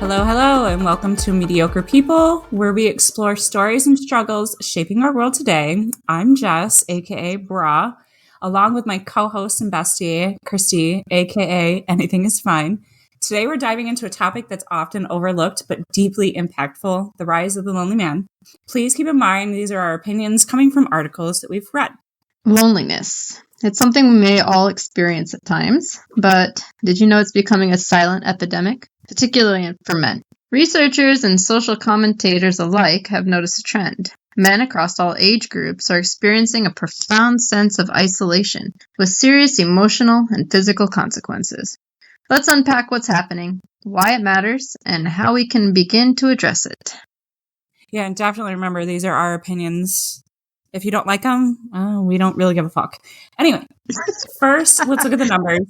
Hello, hello, and welcome to Mediocre People, where we explore stories and struggles shaping our world today. I'm Jess, aka Bra, along with my co-host and bestie, Christy, aka Anything is Fine. Today we're diving into a topic that's often overlooked but deeply impactful, the rise of the lonely man. Please keep in mind these are our opinions coming from articles that we've read. Loneliness. It's something we may all experience at times, but did you know it's becoming a silent epidemic, particularly for men? Researchers and social commentators alike have noticed a trend. Men across all age groups are experiencing a profound sense of isolation, with serious emotional and physical consequences. Let's unpack what's happening, why it matters, and how we can begin to address it. Yeah, and definitely remember, these are our opinions. If you don't like them, we don't really give a fuck. Anyway, first, let's look at the numbers.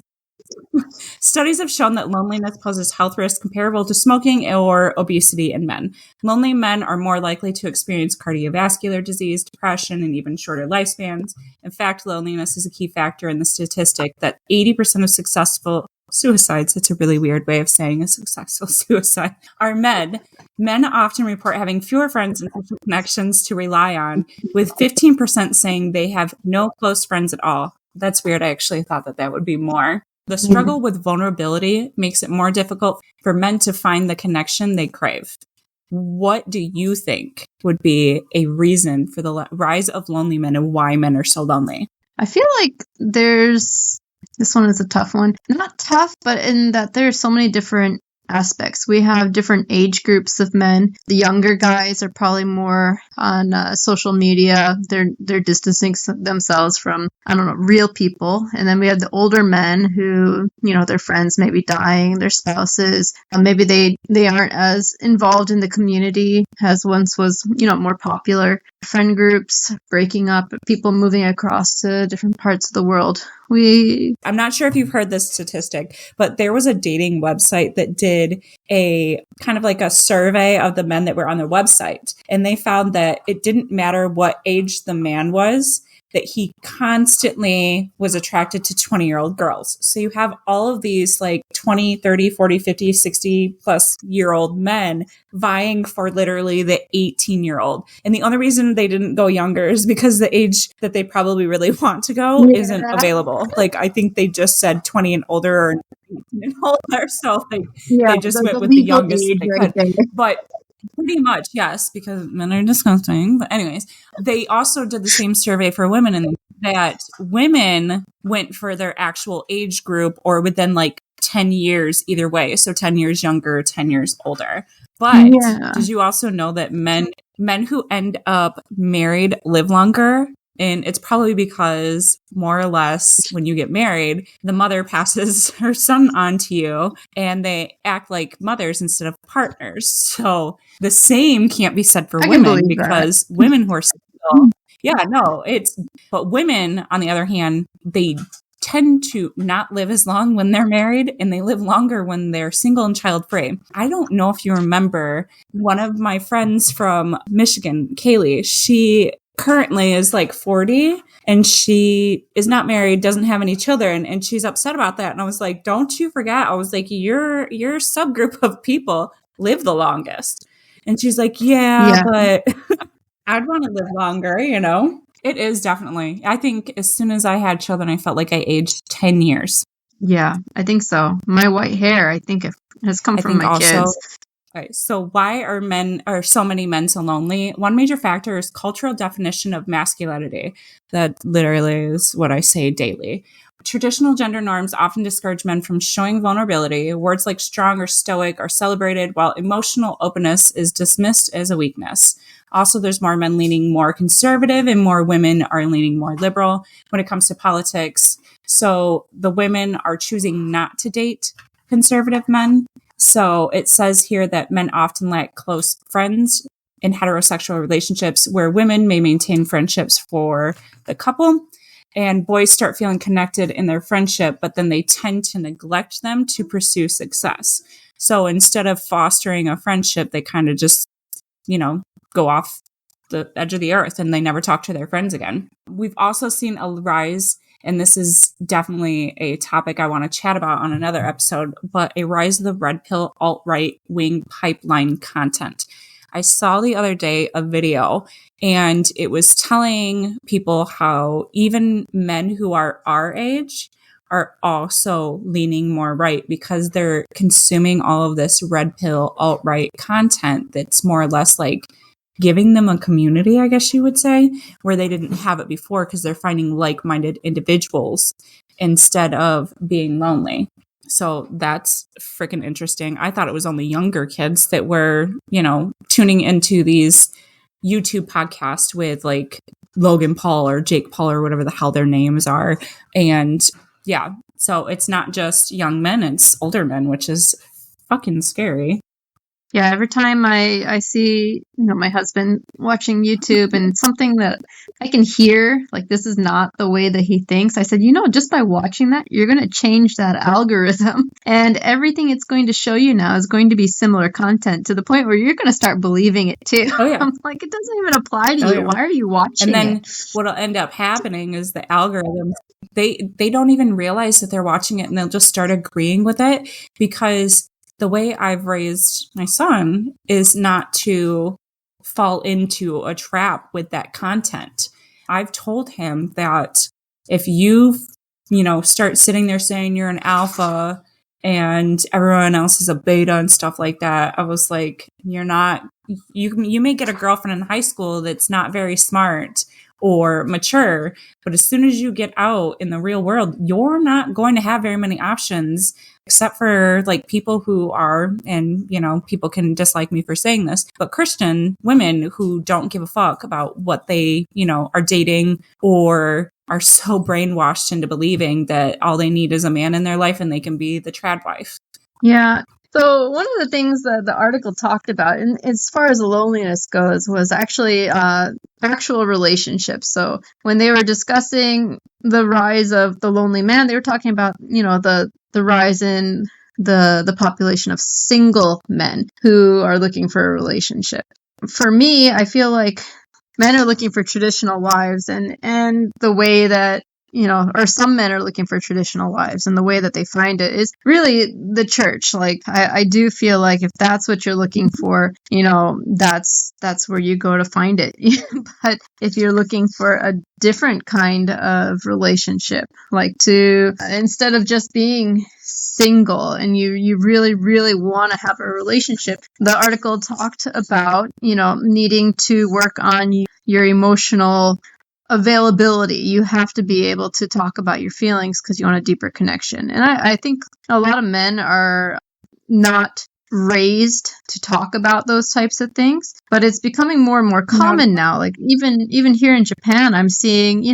Studies have shown that loneliness poses health risks comparable to smoking or obesity in men. Lonely men are more likely to experience cardiovascular disease, depression, and even shorter lifespans. In fact, loneliness is a key factor in the statistic that 80% of successful suicides, it's a really weird way of saying a successful suicide, are men. Men often report having fewer friends and social connections to rely on, with 15% saying they have no close friends at all. That's weird. I actually thought that would be more. The struggle with vulnerability makes it more difficult for men to find the connection they crave. What do you think would be a reason for the rise of lonely men and why men are so lonely? I feel like this one is a tough one. Not tough, but in that there are so many different aspects. We have different age groups of men. The younger guys are probably more on social media. They're distancing themselves from, real people. And then we have the older men who, their friends may be dying, their spouses. Maybe they aren't as involved in the community as once was, more popular. Friend groups breaking up, people moving across to different parts of the world. I'm not sure if you've heard this statistic, but there was a dating website that did a kind of like a survey of the men that were on their website. And they found that it didn't matter what age the man was, that he constantly was attracted to 20-year-old girls. So you have all of these like 20, 30, 40, 50, 60 plus year old men vying for literally the 18-year-old. And the only reason they didn't go younger is because the age that they probably really want to go isn't available. Like, I think they just said 20 and older or 18 and older. So they just went with the youngest they could. But pretty much, yes, because men are disgusting. But anyways, they also did the same survey for women, and that women went for their actual age group or within like 10 years either way. So 10 years younger, 10 years older. But did you also know that men who end up married live longer? And it's probably because more or less when you get married, the mother passes her son on to you and they act like mothers instead of partners. So the same can't be said for women because women who are single, but women, on the other hand, they tend to not live as long when they're married and they live longer when they're single and child-free. I don't know if you remember one of my friends from Michigan, Kaylee, she currently is like 40 and she is not married, doesn't have any children, and she's upset about that. And I was like, don't you forget, I was like, your subgroup of people live the longest. And she's like, yeah. But I'd want to live longer, It is definitely. I think as soon as I had children, I felt like I aged 10 years. Yeah, I think so. My white hair, I think it has come from my kids. Right. So why are so many men so lonely? One major factor is cultural definition of masculinity. That literally is what I say daily. Traditional gender norms often discourage men from showing vulnerability. Words like strong or stoic are celebrated, while emotional openness is dismissed as a weakness. Also, there's more men leaning more conservative and more women are leaning more liberal when it comes to politics. So the women are choosing not to date conservative men. So it says here that men often lack close friends in heterosexual relationships where women may maintain friendships for the couple, and boys start feeling connected in their friendship, but then they tend to neglect them to pursue success. So instead of fostering a friendship, they kind of just, go off the edge of the earth and they never talk to their friends again. We've also seen a rise and this is definitely a topic I want to chat about on another episode, but a rise of the red pill alt-right wing pipeline content. I saw the other day a video, and it was telling people how even men who are our age are also leaning more right because they're consuming all of this red pill alt-right content that's more or less like giving them a community, I guess you would say, where they didn't have it before because they're finding like-minded individuals instead of being lonely. So that's freaking interesting. I thought it was only younger kids that were, tuning into these YouTube podcasts with like Logan Paul or Jake Paul or whatever the hell their names are. And yeah, so it's not just young men, it's older men, which is fucking scary. Yeah, every time I see, my husband watching YouTube and something that I can hear, like this is not the way that he thinks, I said, just by watching that, you're going to change that algorithm. And everything it's going to show you now is going to be similar content to the point where you're going to start believing it too. Oh, yeah. I'm like, it doesn't even apply to you. Yeah. Why are you watching it? And then what'll end up happening is the algorithms, they don't even realize that they're watching it, and they'll just start agreeing with it because the way I've raised my son is not to fall into a trap with that content. I've told him that if you, start sitting there saying you're an alpha and everyone else is a beta and stuff like that, I was like, you're not, you may get a girlfriend in high school that's not very smart or mature, but as soon as you get out in the real world, you're not going to have very many options except for like people who are, and people can dislike me for saying this, but Christian women who don't give a fuck about what they, are dating or are so brainwashed into believing that all they need is a man in their life and they can be the trad wife. Yeah. So one of the things that the article talked about, and as far as loneliness goes, was actually actual relationships. So when they were discussing the rise of the lonely man, they were talking about, the rise in the population of single men who are looking for a relationship. For me, I feel like men are looking for traditional wives, and the way that or some men are looking for traditional wives, and the way that they find it is really the church. Like, I do feel like if that's what you're looking for, that's where you go to find it. But if you're looking for a different kind of relationship, like instead of just being single and you really, really want to have a relationship, the article talked about, needing to work on your emotional availability. You have to be able to talk about your feelings because you want a deeper connection. And I think a lot of men are not raised to talk about those types of things, but it's becoming more and more common now. Like even here in Japan, I'm seeing,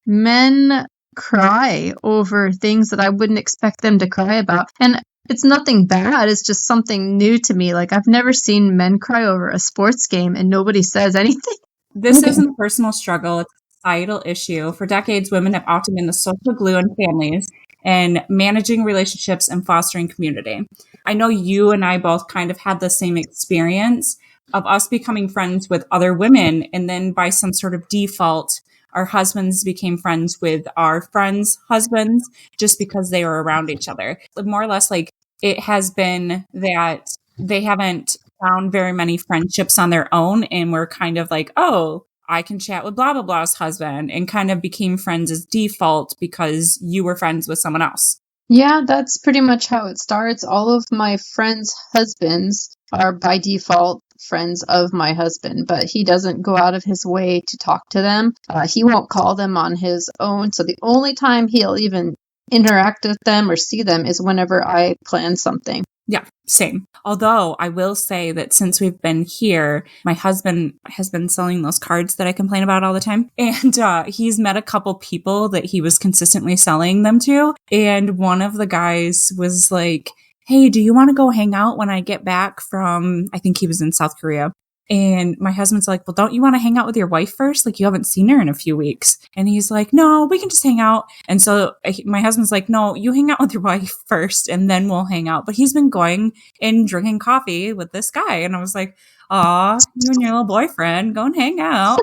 men cry over things that I wouldn't expect them to cry about. And it's nothing bad. It's just something new to me. Like, I've never seen men cry over a sports game and nobody says anything. This isn't a personal struggle. It's societal issue. For decades, women have often been the social glue in families and managing relationships and fostering community. I know you and I both kind of had the same experience of us becoming friends with other women, and then by some sort of default, our husbands became friends with our friends' husbands just because they were around each other. More or less, like, it has been that they haven't found very many friendships on their own, and we're kind of like, oh, I can chat with blah, blah, blah's husband, and kind of became friends as default because you were friends with someone else. Yeah, that's pretty much how it starts. All of my friends' husbands are by default friends of my husband, but he doesn't go out of his way to talk to them. He won't call them on his own. So the only time he'll even interact with them or see them is whenever I plan something. Yeah, same. Although I will say that since we've been here, my husband has been selling those cards that I complain about all the time. And he's met a couple people that he was consistently selling them to. And one of the guys was like, hey, do you want to go hang out when I get back from, I think he was in South Korea. And my husband's like, well, don't you want to hang out with your wife first? Like, you haven't seen her in a few weeks. And he's like, no, we can just hang out. And so my husband's like, no, you hang out with your wife first and then we'll hang out. But he's been going and drinking coffee with this guy. And I was like, aw, you and your little boyfriend, go and hang out.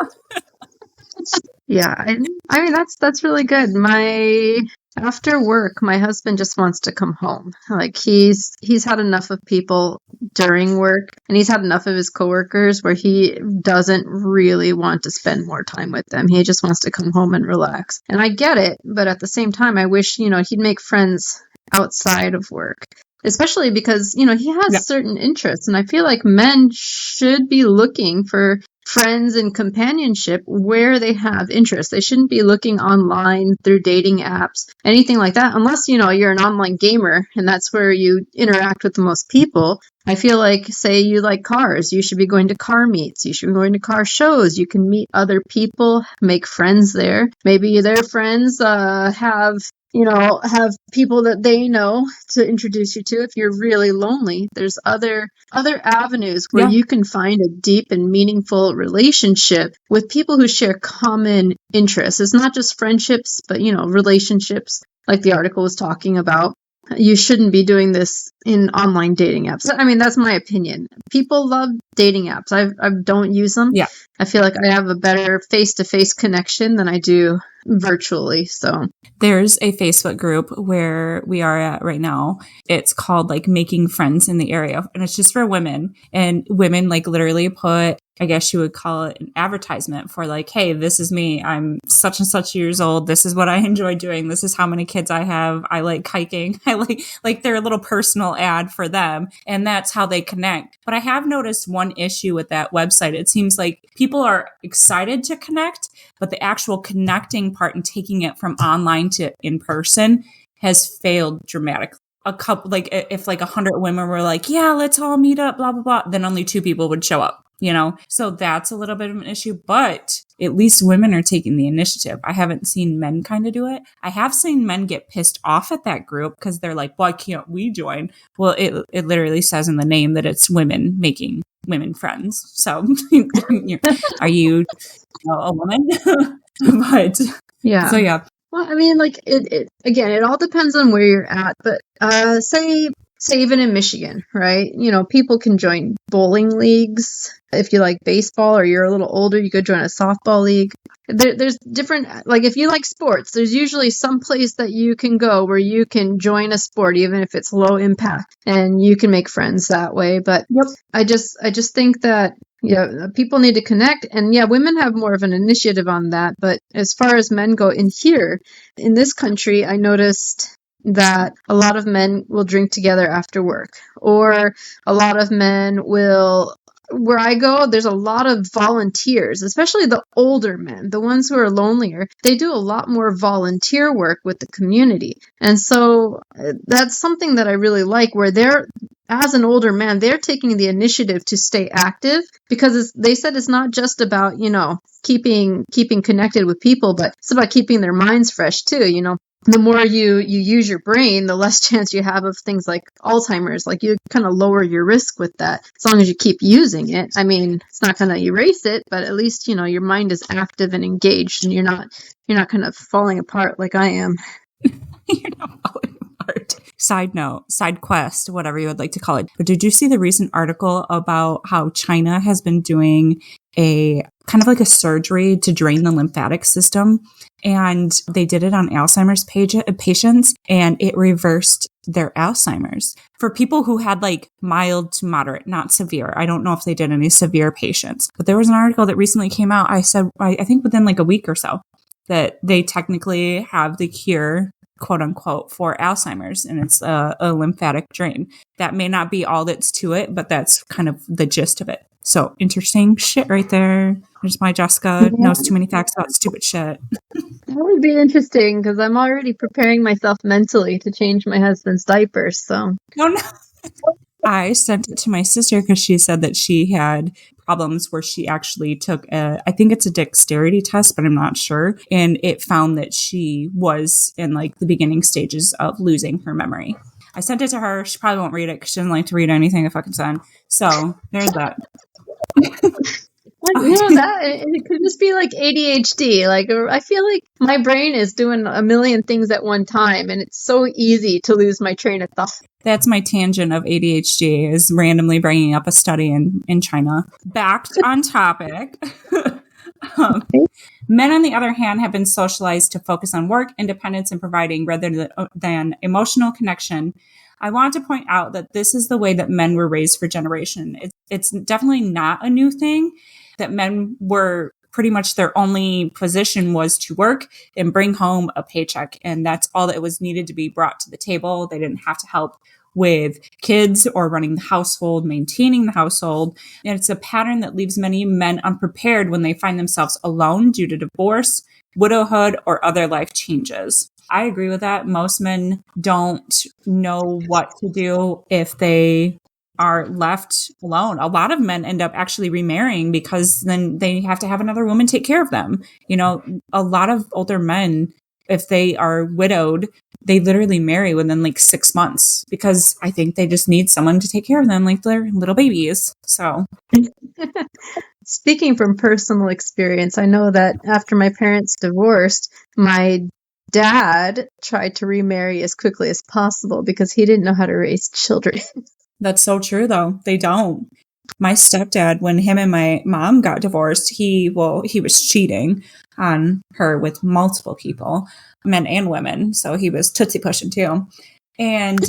Yeah, I mean that's really good. After work, my husband just wants to come home. Like he's had enough of people during work, and he's had enough of his coworkers where he doesn't really want to spend more time with them. He just wants to come home and relax. And I get it, but at the same time, I wish, he'd make friends outside of work. Especially because, he has certain interests, and I feel like men should be looking for friends and companionship where they have interest. They shouldn't be looking online through dating apps, anything like that, unless, you're an online gamer and that's where you interact with the most people. I feel like, say you like cars, you should be going to car meets, you should be going to car shows, you can meet other people, make friends there. Maybe their friends have people that they know to introduce you to. If you're really lonely, there's other avenues where you can find a deep and meaningful relationship with people who share common interests. It's not just friendships, but, relationships, like the article was talking about. You shouldn't be doing this in online dating apps. I mean, that's my opinion. People love dating apps. I don't use them. Yeah. I feel like I have a better face-to-face connection than I do virtually. So there's a Facebook group where we are at right now. It's called like Making Friends in the Area, and it's just for women, and women like literally put, I guess you would call it an advertisement for like, hey, this is me. I'm such and such years old. This is what I enjoy doing. This is how many kids I have. I like hiking. I like their little personal ad for them. And that's how they connect. But I have noticed one issue with that website. It seems like people are excited to connect, but the actual connecting part and taking it from online to in person has failed dramatically. A couple, like if like 100 women were like, yeah, let's all meet up, blah, blah, blah, then only 2 people would show up. So that's a little bit of an issue, but at least women are taking the initiative. I haven't seen men kind of do it. I have seen men get pissed off at that group because they're like, why can't we join? Well, it literally says in the name that it's women making women friends. So are you a woman? But yeah. So yeah. Well, I mean, like it all depends on where you're at, but say even in Michigan, right? People can join bowling leagues. If you like baseball or you're a little older, you could join a softball league. There's different, like if you like sports, there's usually some place that you can go where you can join a sport, even if it's low impact, and you can make friends that way. But I just think that people need to connect, and women have more of an initiative on that. But as far as men go in this country, I noticed that a lot of men will drink together after work, or a lot of men will, where I go, there's a lot of volunteers, especially the older men, the ones who are lonelier. They do a lot more volunteer work with the community. And so that's something that I really like, where as an older man, they're taking the initiative to stay active, because they said it's not just about, keeping connected with people, but it's about keeping their minds fresh too. The more you use your brain, the less chance you have of things like Alzheimer's. Like, you kind of lower your risk with that as long as you keep using it. I mean, it's not going to erase it, but at least, your mind is active and engaged, and you're not kind of falling apart like I am. You're not falling apart. Side note, side quest, whatever you would like to call it. But did you see the recent article about how China has been doing a kind of like a surgery to drain the lymphatic system? And they did it on Alzheimer's patients, and it reversed their Alzheimer's. For people who had like mild to moderate, not severe. I don't know if they did any severe patients. But there was an article that recently came out, I think within like a week or so, that they technically have the cure, quote unquote, for Alzheimer's, and it's a lymphatic drain. That may not be all that's to it, but that's kind of the gist of it. So interesting shit right there. There's my Jessica knows too many facts about stupid shit. That would be interesting, because I'm already preparing myself mentally to change my husband's diapers. So no. I sent it to my sister because she said that she had problems where she actually took I think it's a dexterity test, but I'm not sure. And it found that she was in like the beginning stages of losing her memory. I sent it to her. She probably won't read it because she doesn't like to read anything I fucking send. So there's that. It could just be like ADHD. Like, I feel like my brain is doing a million things at one time, and it's so easy to lose my train of thought. That's my tangent of ADHD, is randomly bringing up a study in China. Back on topic. Um, Men, on the other hand, have been socialized to focus on work, independence, and providing rather than emotional connection. I want to point out that this is the way that men were raised for generation. It's definitely not a new thing that men were pretty much their only position was to work and bring home a paycheck. And that's all that was needed to be brought to the table. They didn't have to help with kids or running the household, maintaining the household. And it's a pattern that leaves many men unprepared when they find themselves alone due to divorce, widowhood, or other life changes. I agree with that. Most men don't know what to do if they are left alone. A lot of men end up actually remarrying because then they have to have another woman take care of them. You know, a lot of older men, if they are widowed, they literally marry within like 6 months because I think they just need someone to take care of them like they're little babies. So Speaking from personal experience, I know that after my parents divorced, my dad tried to remarry as quickly as possible because he didn't know how to raise children. that's so true, though. They don't. My stepdad, when him and my mom got divorced, he was cheating on her with multiple people, men and women. So he was tootsie pushing too. And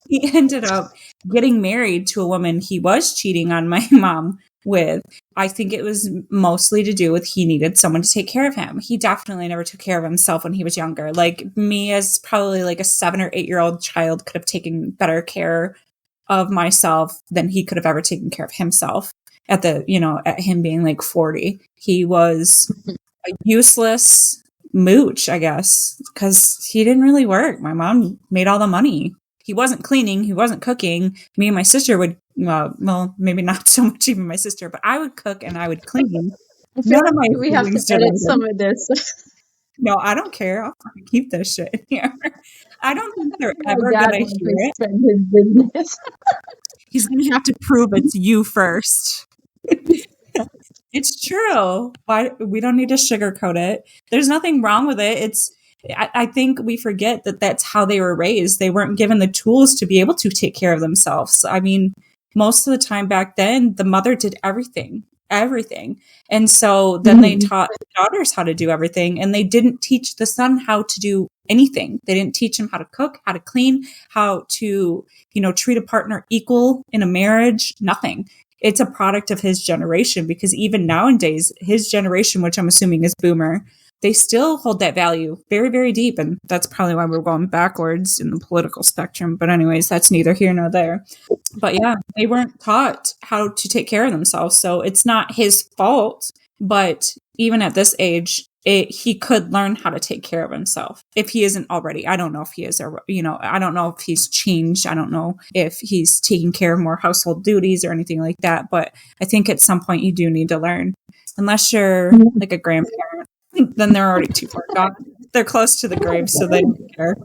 he ended up getting married to a woman he was cheating on my mom with. I think it was mostly to do with he needed someone to take care of him. He definitely never took care of himself when he was younger. Like me, as probably like a 7 or 8 year old child, could have taken better care of myself than he could have ever taken care of himself at him being like 40. He was a useless mooch, I guess, because he didn't really work. My mom made all the money. He wasn't cleaning. He wasn't cooking. Me and my sister would, well, maybe not so much even my sister, but I would cook and I would clean. I feel like we have to edit some of this. No, I don't care. I'll keep this shit in here. I don't think they're ever going to hear it. He's going to have to prove it's you first. It's true. Why we don't need to sugarcoat it. There's nothing wrong with it. I think we forget that that's how they were raised. They weren't given the tools to be able to take care of themselves. I mean, most of the time back then, the mother did everything. And so then they taught the daughters how to do everything, and they didn't teach the son how to do anything. They didn't teach him how to cook, how to clean, how to, treat a partner equal in a marriage, nothing. It's a product of his generation, because even nowadays, his generation, which I'm assuming is boomer, they still hold that value very, very deep. And that's probably why we're going backwards in the political spectrum. But anyways, that's neither here nor there. But yeah, they weren't taught how to take care of themselves. So it's not his fault. But even at this age, he could learn how to take care of himself if he isn't already. I don't know if he is, or, I don't know if he's changed. I don't know if he's taking care of more household duties or anything like that. But I think at some point you do need to learn, unless you're like a grandparent. Then they're already too far gone. They're close to the grave, so they don't care.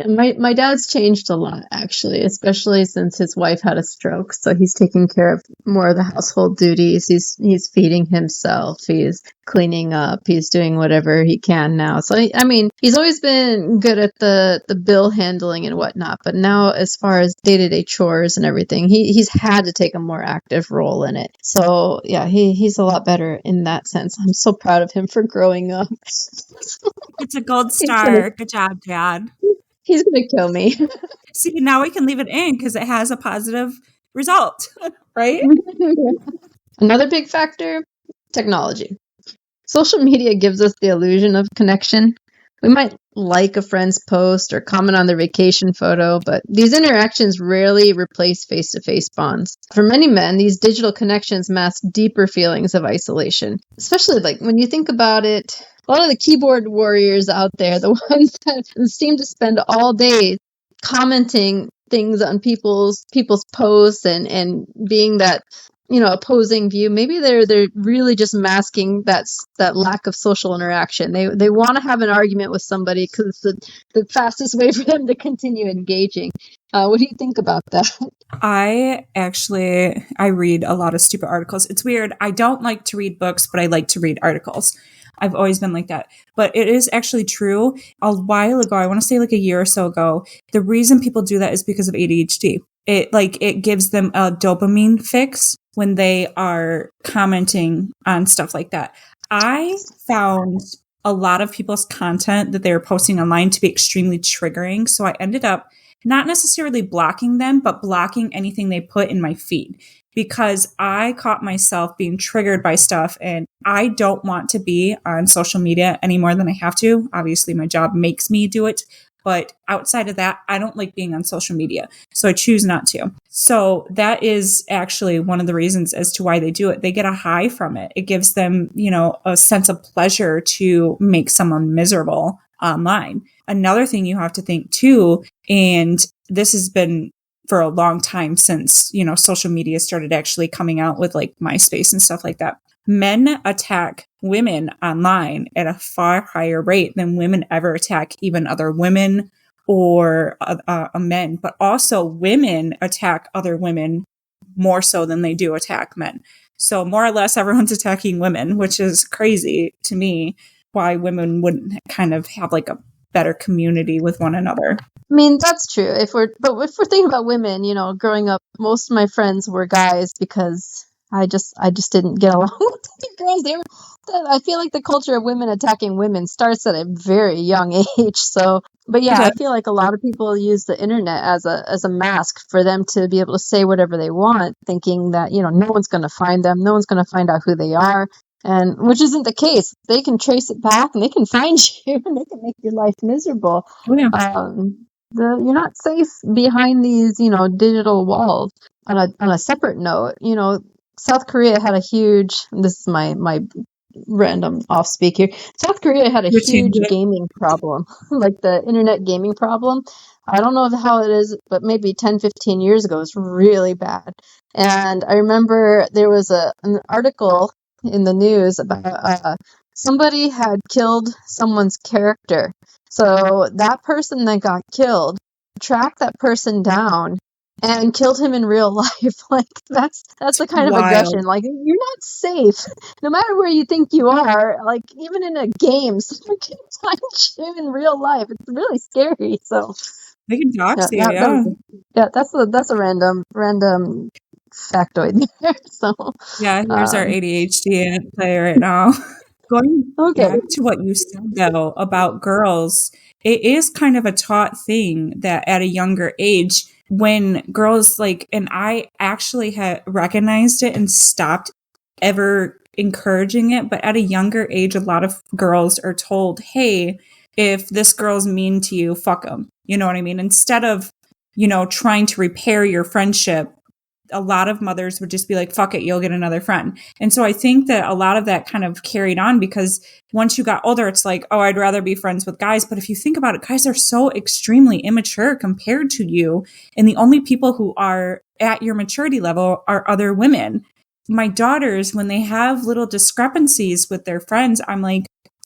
My dad's changed a lot, actually, especially since his wife had a stroke. So he's taking care of more of the household duties. He's feeding himself. He's cleaning up. He's doing whatever he can now. So, I mean, he's always been good at the bill handling and whatnot. But now, as far as day-to-day chores and everything, he's had to take a more active role in it. So, yeah, he's a lot better in that sense. I'm so proud of him for growing up. It's a gold star. Good job, Dad. He's going to kill me. See, now we can leave it in because it has a positive result, right? Another big factor, technology. Social media gives us the illusion of connection. We might like a friend's post or comment on their vacation photo, but these interactions rarely replace face-to-face bonds. For many men, these digital connections mask deeper feelings of isolation, especially like when you think about it. A lot of the keyboard warriors out there, the ones that seem to spend all day commenting things on people's posts and being that, opposing view, maybe they're really just masking that lack of social interaction. They want to have an argument with somebody because it's the fastest way for them to continue engaging. What do you think about that? I read a lot of stupid articles. It's weird. I don't like to read books, but I like to read articles. I've always been like that. But it is actually true. A while ago, I want to say like a year or so ago, the reason people do that is because of ADHD. It gives them a dopamine fix when they are commenting on stuff like that. I found a lot of people's content that they were posting online to be extremely triggering. So I ended up not necessarily blocking them, but blocking anything they put in my feed because I caught myself being triggered by stuff and I don't want to be on social media any more than I have to. Obviously, my job makes me do it. But outside of that, I don't like being on social media. So I choose not to. So that is actually one of the reasons as to why they do it. They get a high from it. It gives them, a sense of pleasure to make someone miserable online. Another thing you have to think too, and this has been for a long time since, social media started actually coming out with like MySpace and stuff like that. Men attack women online at a far higher rate than women ever attack even other women or men. But also women attack other women more so than they do attack men. So more or less everyone's attacking women, which is crazy to me why women wouldn't kind of have like a better community with one another. I mean, that's true. If we're thinking about women, growing up, most of my friends were guys because I just didn't get along with the girls. I feel like the culture of women attacking women starts at a very young age. So, but yeah, I feel like a lot of people use the internet as a mask for them to be able to say whatever they want, thinking that, no one's going to find them. No one's going to find out who they are. And which isn't the case. They can trace it back and they can find you and they can make your life miserable. Oh, yeah. You're not safe behind these, digital walls. On a separate note, South Korea had a huge, this is my random off speak here. South Korea had a huge gaming problem, like the internet gaming problem. I don't know how it is, but maybe 10, 15 years ago, it was really bad. And I remember there was an article in the news about somebody had killed someone's character. So that person that got killed tracked that person down and killed him in real life. Like that's the kind of aggression. Like you're not safe, no matter where you think you are. Like even in a game, someone can find you in real life. It's really scary. So they can dox you. Yeah, that's a random factoid there. So yeah, here's our ADHD at play right now. Going back to what you said though about girls, it is kind of a taught thing that at a younger age, when girls and I actually had recognized it and stopped ever encouraging it. But at a younger age, a lot of girls are told, hey, if this girl's mean to you, fuck them. You know what I mean? Instead of, trying to repair your friendship, a lot of mothers would just be like, fuck it, you'll get another friend. And so I think that a lot of that kind of carried on because once you got older, it's like, oh, I'd rather be friends with guys. But if you think about it, guys are so extremely immature compared to you. And the only people who are at your maturity level are other women. My daughters, when they have little discrepancies with their friends, I'm like,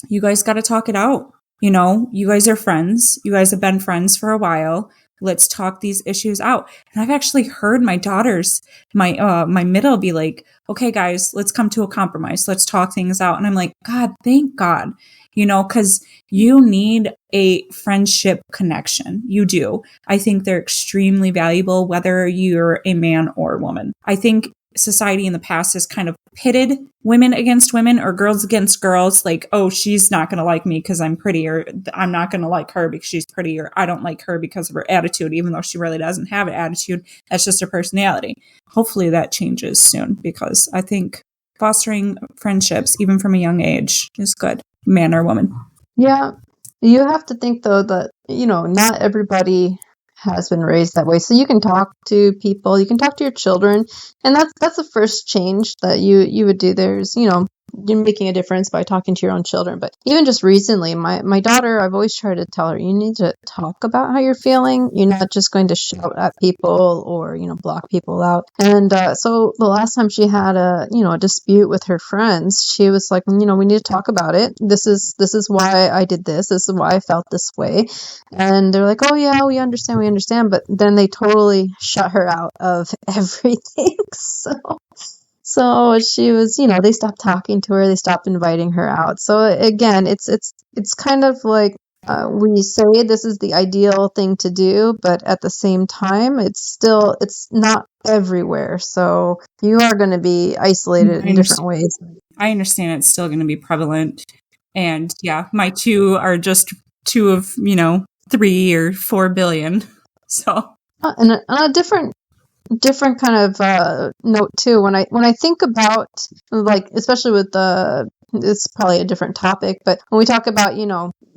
you guys got to talk it out. You guys are friends. You guys have been friends for a while. Let's talk these issues out. And I've actually heard my daughters, my middle be like, okay, guys, let's come to a compromise. Let's talk things out. And I'm like, God, thank God, because you need a friendship connection. You do. I think they're extremely valuable, whether you're a man or a woman. I think society in the past has kind of pitted women against women or girls against girls. Like, oh, she's not going to like me because I'm pretty, or I'm not going to like her because she's pretty, or I don't like her because of her attitude, even though she really doesn't have an attitude. That's just her personality. Hopefully that changes soon because I think fostering friendships, even from a young age, is good, man or woman. Yeah. You have to think though that, not everybody has been raised that way. So you can talk to people, you can talk to your children, and that's the first change that you would do. There's, you're making a difference by talking to your own children. But even just recently, my daughter, I've always tried to tell her, you need to talk about how you're feeling. You're not just going to shout at people or, block people out. And so the last time she had a dispute with her friends, she was like, we need to talk about it. This is why I did this. This is why I felt this way. And they're like, oh yeah, we understand. But then they totally shut her out of everything. So she was, they stopped talking to her. They stopped inviting her out. So again, it's kind of like We say this is the ideal thing to do, but at the same time, it's not everywhere. So you are going to be isolated in different ways. I understand it's still going to be prevalent. And yeah, my two are just two of, 3 or 4 billion. So. And a different kind of note too, when I think about, like, especially with it's probably a different topic, but when we talk about,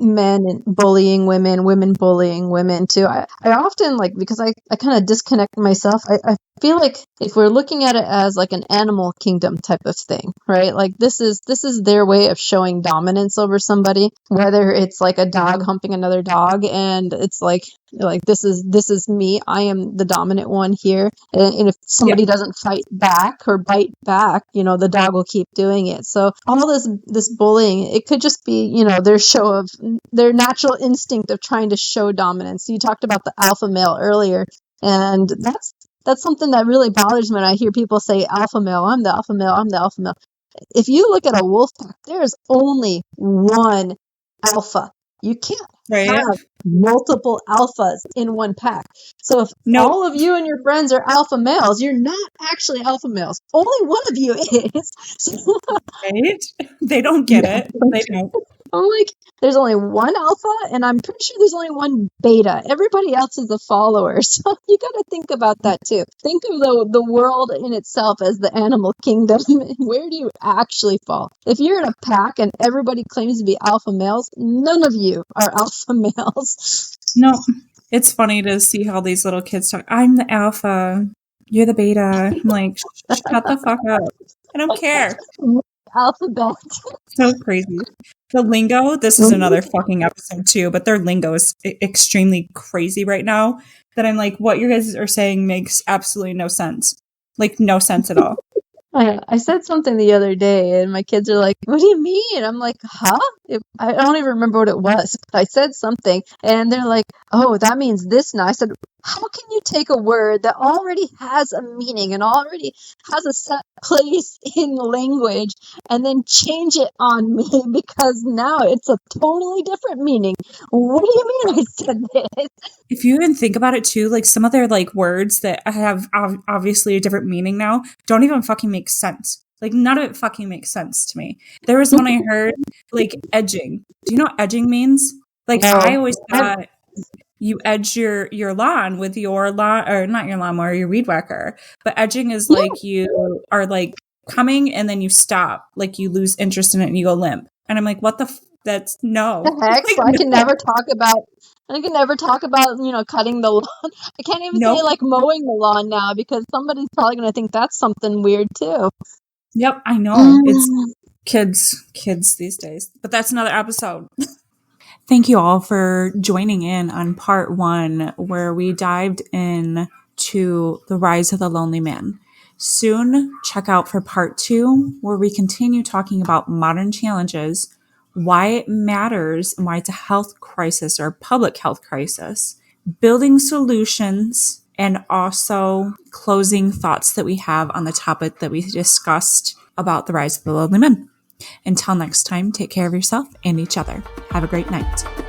men and bullying women, women bullying women too, I often, like, because I kind of disconnect myself, I feel like if we're looking at it as like an animal kingdom type of thing, right? Like this is their way of showing dominance over somebody, whether it's like a dog humping another dog, and it's like this is me, I am the dominant one here, and if somebody doesn't fight back or bite back, the dog will keep doing it. So all this bullying, it could just be their show of their natural instinct of trying to show dominance. You talked about the alpha male earlier, and that's something that really bothers me when I hear people say alpha male, I'm the alpha male, I'm the alpha male. If you look at a wolf pack, there's only one alpha. You can't have multiple alphas in one pack. So if all of you and your friends are alpha males, you're not actually alpha males. Only one of you is. Right? They don't get it. They don't. I'm like, there's only one alpha, and I'm pretty sure there's only one beta. Everybody else is a follower. So you got to think about that too. Think of the world in itself as the animal kingdom. Where do you actually fall? If you're in a pack and everybody claims to be alpha males, none of you are alpha males. No, it's funny to see how these little kids talk. I'm the alpha. You're the beta. I'm like, shut the fuck up. I don't care. Alphabet. So crazy. The lingo, this is another fucking episode too, but their lingo is extremely crazy right now that I'm like, what you guys are saying makes absolutely no sense. Like, no sense at all. I said something the other day, and my kids are like, what do you mean? I'm like, huh? I don't even remember what it was, but I said something, and they're like, oh, that means this now. I said, how can you take a word that already has a meaning and already has a set place in language and then change it on me because now it's a totally different meaning? What do you mean I said this? If you even think about it too, like some of their like words that have obviously a different meaning now don't even fucking make sense. Like none of it fucking makes sense to me. There was one I heard, like edging. Do you know what edging means? Like I always thought you edge your lawn with your lawn, or not your lawnmower, your weed whacker. But edging is like you are like coming and then you stop, like you lose interest in it and you go limp. And I'm like, what the that's no. The heck? Like, so I can never talk about cutting the lawn. I can't even say like mowing the lawn now because somebody's probably going to think that's something weird too. Yep, I know. It's kids these days. But that's another episode. Thank you all for joining in on part 1, where we dived in to the rise of the lonely man. Soon, check out for part 2, where we continue talking about modern challenges, why it matters, and why it's a health crisis or a public health crisis, building solutions, and also closing thoughts that we have on the topic that we discussed about the rise of the lonely men. Until next time, take care of yourself and each other. Have a great night.